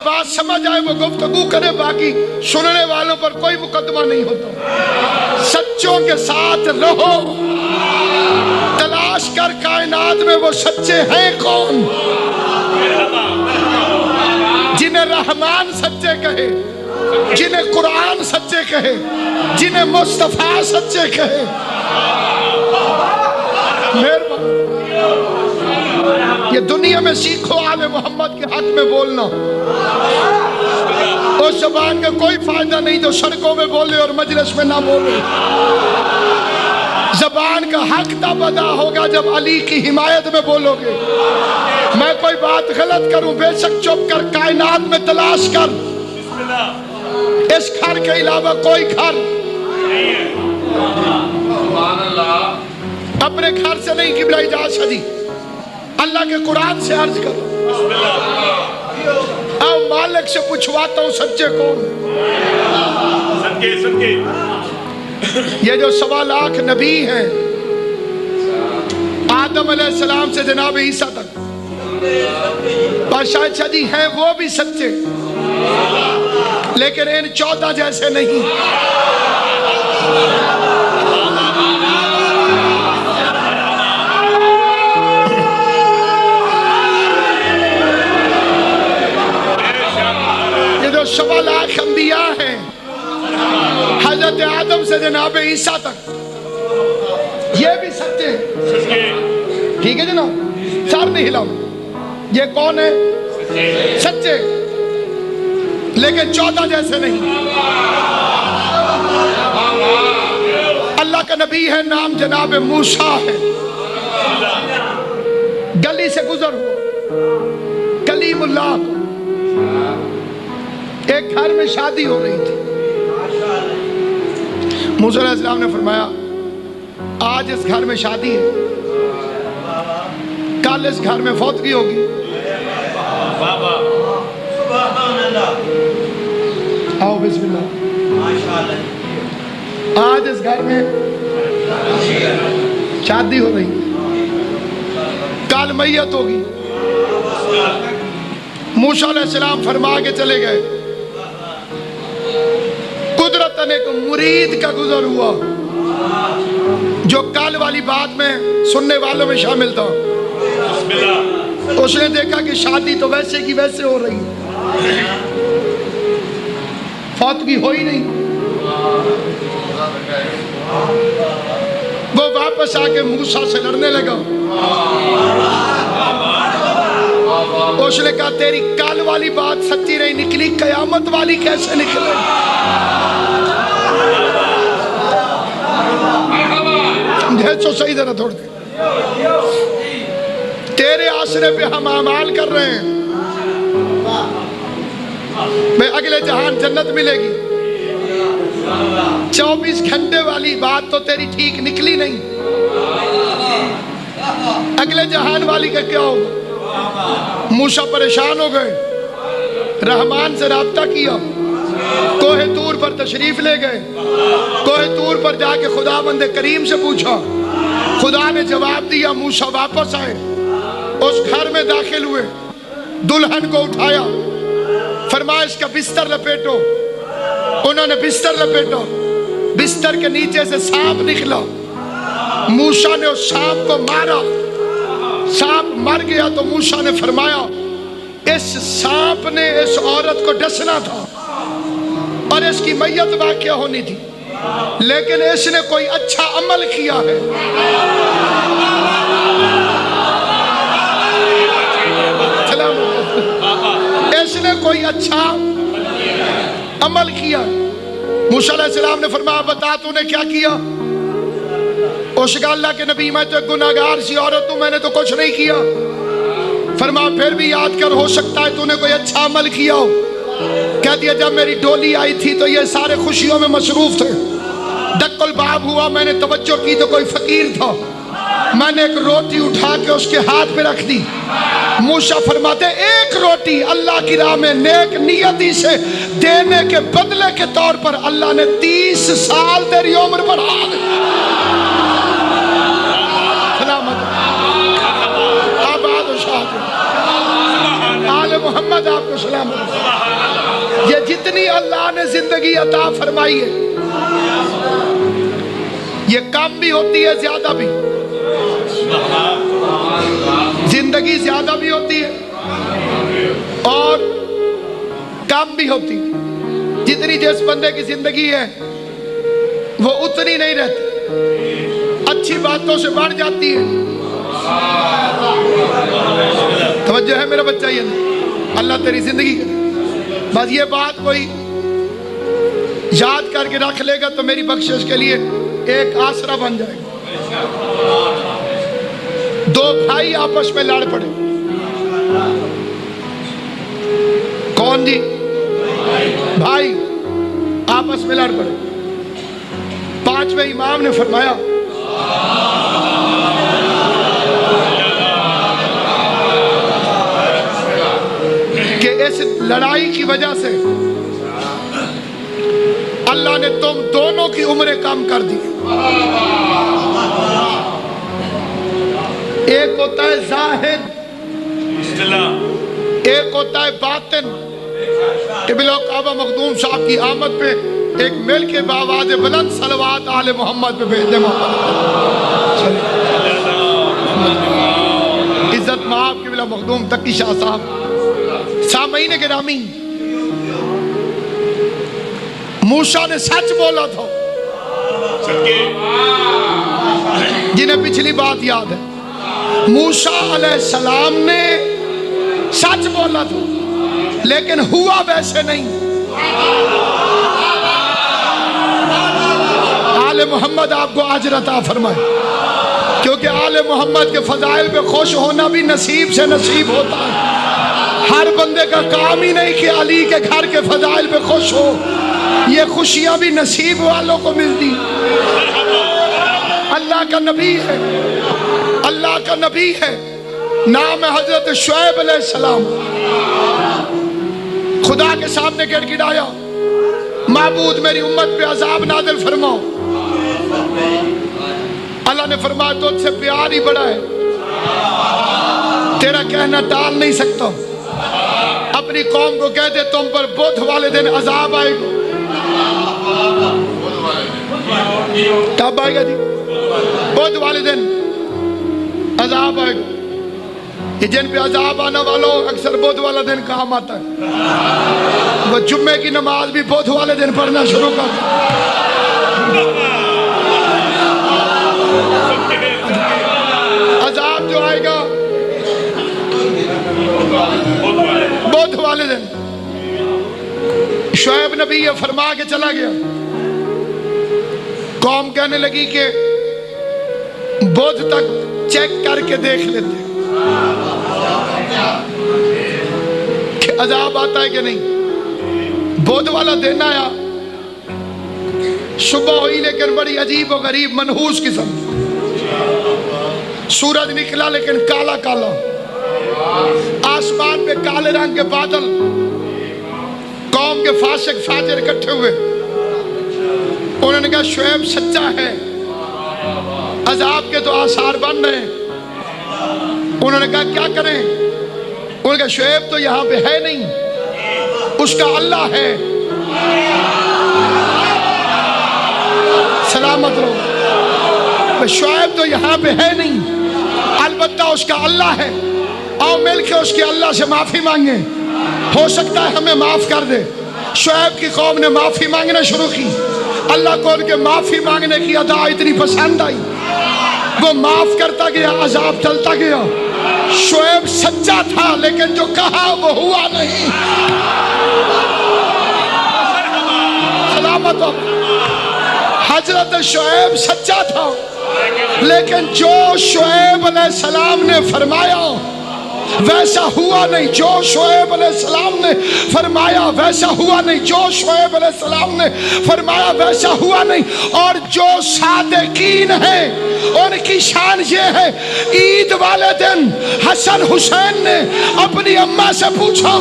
बात समझ आए वो गुफ्तगू करे, बाकी सुनने वालों पर कोई मुकदमा नहीं होता। सच्चों के साथ रहो, तलाश कर कायनात में वो सच्चे हैं कौन, जिन्हें रहमान सच्चे कहे, जिन्हें कुरान सच्चे कहे, जिन्हें मुस्तफा सच्चे कहे। मेहरबान, ये दुनिया में सीखो आले मोहम्मद के हक में बोलना। उस ज़बान का कोई फायदा नहीं जो सड़कों में बोले और मजलिस में ना बोले। ज़बान का हक तब अदा होगा जब अली की हिमायत में बोलोगे। मैं कोई बात गलत करूं, बेशक चुप कर कायनात में तलाश कर, इस घर के अलावा कोई घर अपने घर से नहीं किबला इजाज़त दी, अल्लाह के कुरान से अर्ज करो। आओ मालिक से पूछवाता हूँ सच्चे कौन। ये जो 1.25 लाख नबी हैं, आदम अलैहिस्सलाम से जनाब ईसा तक, बादशाह शादी हैं वो भी सच्चे, लेकिन इन 14 जैसे नहीं। ये जो 1.25 लाख अंबिया हैं, हजरत आदम से जनाब ईसा तक, ये भी सच्चे। ठीक है जनाब, सर नहीं हिलाओ। ये कौन है? सच्चे, लेकिन 14 जैसे नहीं। अल्लाह का नबी है, नाम जनाब मूसा है। गली से गुजर हुआ, कलीमुल्लाह को एक घर में शादी हो रही थी। मूसा अलैहिस्सलाम ने फरमाया आज इस घर में शादी है, कल इस घर में फौतगी होगी। आओ बिस्मिल्लाह। आज इस घर में शादी हो रही, कल मैयत होगी। मूसा अलैहिस्सलाम फरमा के चले गए। कुदरतन एक मुरीद का गुजर हुआ जो कल वाली बात में सुनने वालों में शामिल था। उसने देखा कि शादी तो वैसे की वैसे हो रही है, फौतगी हो ही नहीं। वो वापस आके मूसा से लड़ने लगा। उसने कहा तेरी कल वाली बात सच्ची नहीं निकली, कयामत वाली कैसे निकले? तो सही जरा थोड़ दे। तेरे आसरे पे हम अमाल कर रहे हैं, मैं अगले जहान जन्नत मिलेगी। 24 घंटे वाली बात तो तेरी ठीक निकली नहीं, अगले जहान वाली का क्या होगा? मूसा परेशान हो गए, रहमान से राब्ता किया, कोहे तूर पर तशरीफ ले गए। कोहे तूर पर जाके खुदावंद करीम से पूछा, खुदा ने जवाब दिया। मूसा वापस आए, उस घर में दाखिल हुए, दुल्हन को उठाया, फरमाया इसका बिस्तर लपेटो। उन्होंने बिस्तर लपेटा, बिस्तर के नीचे से सांप निकला। मूसा ने उस सांप को मारा, सांप मर गया। तो मूसा ने फरमाया इस सांप ने इस औरत को डसना था और इसकी मैयत वाक़या होनी थी, लेकिन इसने कोई अच्छा अमल किया है। इसने कोई अच्छा अमल किया। मूसा अलैहिस्सलाम ने फरमाया बता तूने क्या किया? उसका अल्लाह के नबी मैं तो गुनाहगार सी औरत हूं, मैंने तो कुछ नहीं किया। फरमाया फिर भी याद कर, हो सकता है तूने कोई अच्छा अमल किया हो। कह दिया जब मेरी डोली आई थी तो ये सारे खुशियों में मसरूफ थे। दक्कल बाब हुआ, मैंने तवज्जो की तो कोई फकीर था, मैंने एक रोटी उठा के उसके हाथ पे रख दी। मूसा फरमाते एक रोटी अल्लाह की राह में नेक नियति से देने के बदले के तौर पर अल्लाह ने 30 साल तेरी उम्र बढ़ा दी। आबाद आले मोहम्मद आपको सलाम। ये जितनी अल्लाह ने जिंदगी अता फरमाई है, ये कम भी होती है ज्यादा भी, जिंदगी ज्यादा भी होती है और कम भी होती है। जितनी जिस बंदे की जिंदगी है वो उतनी नहीं रहती, अच्छी बातों से बढ़ जाती है। तवज्जो है मेरा बच्चा, ये अल्लाह तेरी जिंदगी करे। बस ये बात कोई याद करके रख लेगा तो मेरी बख्शिश के लिए एक आसरा बन जाएगा। दो भाई आपस में लड़ पड़े, कौन जी? भाई आपस में लड़ पड़े। पांचवें इमाम ने फरमाया कि इस लड़ाई की वजह से अल्लाह ने तुम दोनों की उम्रें कम कर दी। एक होता है जाहिद, एक होता है बातिन। क़िबला काबा मखदूम साहब की आमद पे एक मिल के बावाज़ बुलंद सलवात आले मोहम्मद पे भेज दे। इज्जत माफ क़िबला मखदूम तकी शाह साहब। सामईन गिरामी, मूसा ने सच बोला था, जिन्हें पिछली बात याद है। मूसा अलैहिस्सलाम ने सच बोला था, लेकिन हुआ वैसे नहीं। आले मोहम्मद आपको अजर अता फरमाए, क्योंकि आले मोहम्मद के फजाइल पे खुश होना भी नसीब से नसीब होता है। हर बंदे का काम ही नहीं कि अली के घर के फजाइल पे खुश हो, ये खुशियां भी नसीब वालों को मिलती। अल्लाह का नबी है, अल्लाह का नबी है, नाम है हजरत शुएब अलैहिस्सलाम। खुदा के सामने गिड़गिड़ाया, माबूद मेरी उम्मत पे अजाब नादिल फरमाओ। अल्लाह ने फरमाया तुझसे प्यार ही बड़ा है, तेरा कहना टाल नहीं सकता। अपनी कौम को कहते तुम पर बुध वाले दिन अजाब आएगा। कब आएगा जी? बुध वाले दिन अजाब आएगा। ये जिन पे अजाब आने वालों अक्सर बुध वाला दिन काम आता है। वो जुम्मे की नमाज भी बुध वाले दिन पढ़ना शुरू कर। अजाब जो आएगा बुध वाले दिन। शुएब नबी ये फरमा के चला गया, कौम कहने लगी कि बुध तक चेक करके देख लेते कि अजाब आता है कि नहीं। बुध वाला दिन आया, सुबह हुई लेकिन बड़ी अजीब और गरीब मनहूस किस्म। सूरज निकला लेकिन काला काला, आसमान पे काले रंग के बादल। कौम के फासिक फाजिर इकट्ठे हुए, उन्होंने कहा शुएब सच्चा है, अजाब के तो आसार बन रहे हैं। उन्होंने कहा क्या करें? उन्होंने कहा शुएब तो यहाँ पे है नहीं, उसका अल्लाह है। सलामत रहो। शुएब तो यहाँ पे है नहीं, अलबत्ता उसका अल्लाह है। आओ मिलके उसके अल्लाह से माफी मांगे, हो सकता है हमें माफ कर दे। शुएब की कौम ने माफी मांगना शुरू की। अल्लाह को उनके माफी मांगने की अदा इतनी पसंद आई, वो माफ करता गया, अजाब चलता गया। शुएब सच्चा था, लेकिन जो कहा वो हुआ नहीं। सलामत हो। हजरत शुएब सच्चा था, लेकिन जो शुएब अलैहिस्सलाम ने फरमाया वैसा हुआ नहीं। जो शुएब अलैहिस्सलाम ने फरमाया वैसा हुआ नहीं। जो शुएब अलैहिस्सलाम ने फरमाया वैसा हुआ नहीं। और जो सादिकीन है उनकी शान ये है, ईद वाले दिन हसन हुसैन ने अपनी अम्मा से पूछा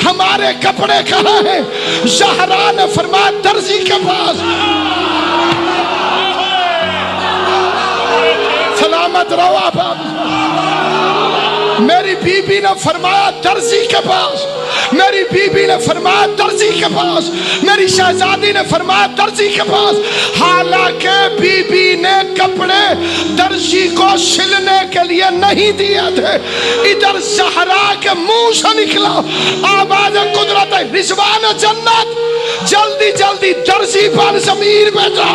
हमारे कपड़े कहाँ हैं? ज़हरा ने फरमाया दर्जी के पास। सलामत रहो आप। मेरी बीबी ने फरमाया दर्जी के पास, मेरी बीबी ने फरमाया दर्जी के पास, मेरी शहजादी ने फरमाया दर्जी के पास। हालांकि बीबी ने कपड़े दर्जी को सिलने के लिए नहीं दिए थे। इधर ज़हरा के मुंह से निकला आवाज कुदरत रिजवान जन्नत, जल्दी जल्दी दर्जी पर जमीन पे जा।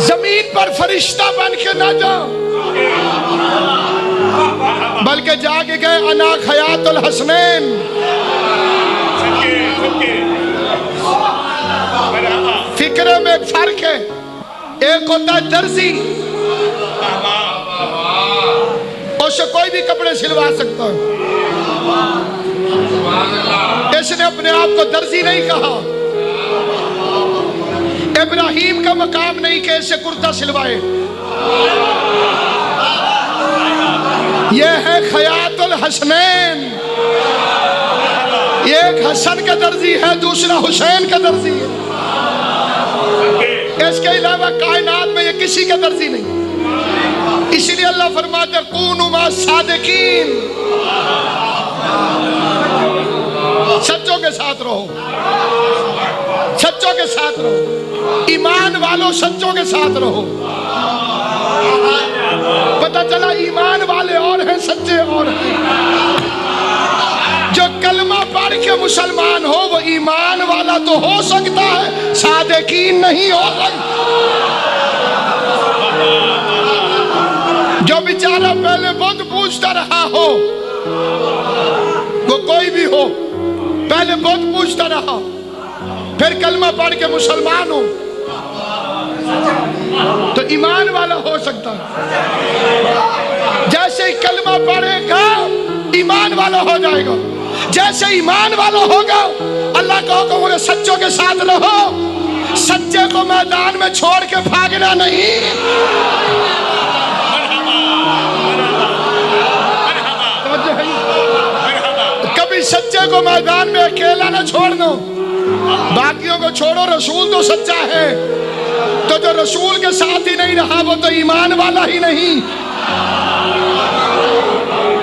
जमीन पर फरिश्ता बन के ना जाओ, बल्कि जाके गए अना खयातुल हसनैन। फिक्र में फर्क है, एक होता है दर्जी, उससे कोई भी कपड़े सिलवा सकता है। इसने अपने आप को दर्जी नहीं कहा। इब्राहिम का मकाम नहीं कि इससे कुर्ता सिलवाए। यह है खयातुल हसनैन। एक हसन का दर्जी है, दूसरा हुसैन का दर्जी है। इसके अलावा कायनात में ये किसी का दर्जी नहीं। इसलिए अल्लाह फरमाते कूनु मा सादिकीन, सच्चों के साथ रहो, सच्चों के साथ रहो, ईमान वालों सच्चों के साथ रहो। पता चला ईमान वाले और हैं, सच्चे और हैं। जो कलमा पढ़ के मुसलमान हो वो ईमान वाला तो हो सकता है, सादिकीन नहीं हो सकता। जो बेचारा पहले बुत पूछता रहा हो, वो कोई भी हो, पहले बुत पूछता रहा फिर कलमा पढ़ के मुसलमान हो तो ईमान वाला हो सकता है। जैसे ही कलमा पढ़ेगा ईमान वाला हो जाएगा। जैसे ईमान वाला होगा अल्लाह का हुक्म है सच्चों के साथ रहो, सच्चे को मैदान में छोड़ के भागना नहीं। कभी सच्चे को मैदान में अकेला ना छोड़ दो, बाकियों को छोड़ो। रसूल तो सच्चा है, तो जो रसूल के साथ ही नहीं रहा वो तो ईमान वाला ही नहीं।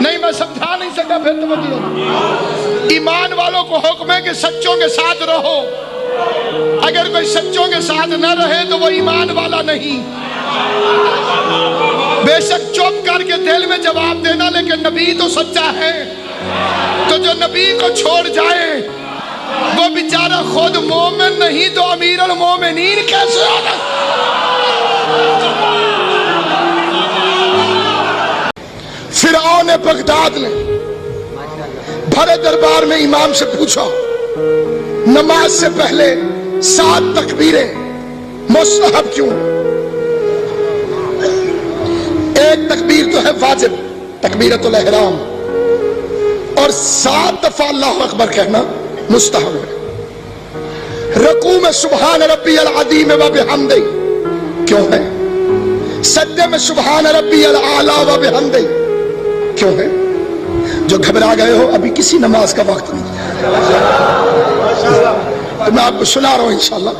नहीं मैं समझा नहीं सका, फिर तो मतलब ईमान वालों को हुक्म है कि सच्चों के साथ रहो। अगर कोई सच्चों के साथ न रहे तो वो ईमान वाला नहीं। बेशक चुप करके दिल में जवाब देना, लेकिन नबी तो सच्चा है। तो जो नबी को छोड़ जाए वो बेचारा खुद मोमिन नहीं तो अमीरुल मोमिनीन कैसे होगा। फिरौन बगदाद ने भरे दरबार में इमाम से पूछा, नमाज से पहले 7 तकबीरें मुस्तहब क्यों? एक तकबीर तो है वाजिब, तकबीरतुल इहराम, और 7 दफा अल्लाहु अकबर कहना मुस्तहब है। रकू में सुबहान रब्बियल अज़ीम व बिहम्दी क्यों है? सज्दे में सुबहान रब्बियल आला व बिहम्दी क्यों है? जो घबरा गए हो अभी किसी नमाज का वक्त नहीं, तो मैं आपको सुना रहा हूं इंशाल्लाह,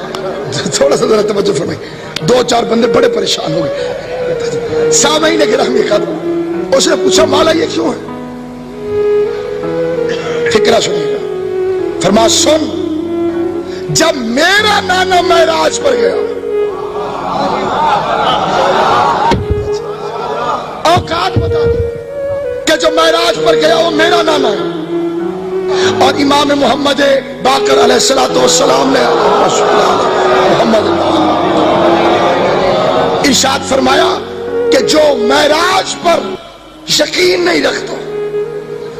थोड़ा सा जरा तवज्जो फरमाइए। 2-4 बंदे बड़े परेशान हो गए। सामईन ने गिरामी कदर, उसने पूछा मौला ये क्यों है? फिक्रा सुनिएगा। फरमा सुन, जब मेरा नाना मेराज पर गया, औकात बता दी कि जो मेराज पर गया वो मेरा नाना है। और इमाम मोहम्मद बाकर अलैहिस्सलातु वस्सलाम ने मोहम्मद इरशाद फरमाया कि जो मेराज पर यकीन नहीं रखता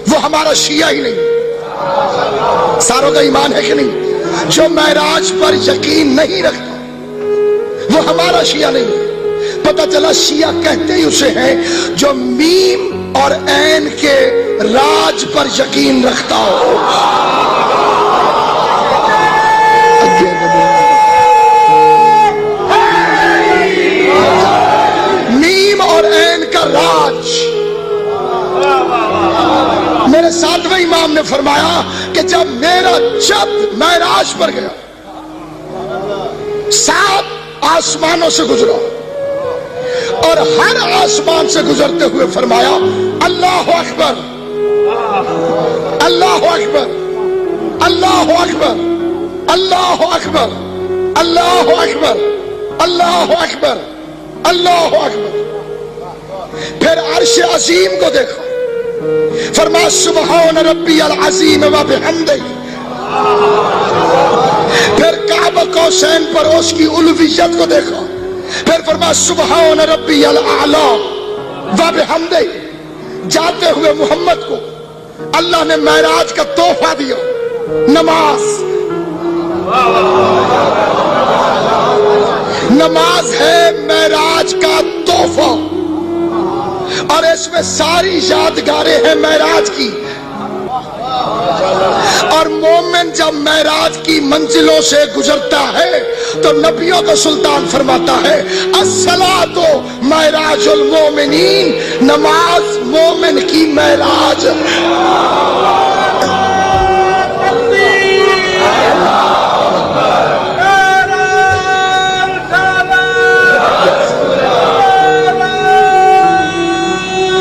वो हमारा शिया ही नहीं। सारों का ईमान है कि नहीं? जो मेराज पर यकीन नहीं रखता वो हमारा शिया नहीं। पता चला शिया कहते ही उसे हैं जो मीम और ऐन के राज पर यकीन रखता हो। मीम और ऐन का राज, ने फरमाया कि जब मेरा जब महराज पर गया, 7 आसमानों से गुजरा और हर आसमान से गुजरते हुए फरमाया अल्लाह अकबर, अल्लाह अकबर, अल्लाह अकबर, अल्लाह अकबर, अल्लाह अकबर, अल्लाह अकबर, अल्लाह अकबर। फिर अर्श अजीम को देखा, फरमाया सुबहान रब्बी अल अजीम व बिहम्दिही। फिर काबा कौसैन पर उसकी उलूहियत को देखा, फिर फरमाया सुबहान रब्बी अल आला व बिहम्दिही। जाते हुए मोहम्मद को अल्लाह ने महराज का तोहफा दिया, नमाज। नमाज है महराज का तोहफा और इसमें सारी यादगारें हैं महराज की। और मोमिन जब महराज की मंजिलों से गुजरता है तो नबियों का सुल्तान फरमाता है अस्सलातो महराजुल मोमिनीन, नमाज मोमिन की महराज।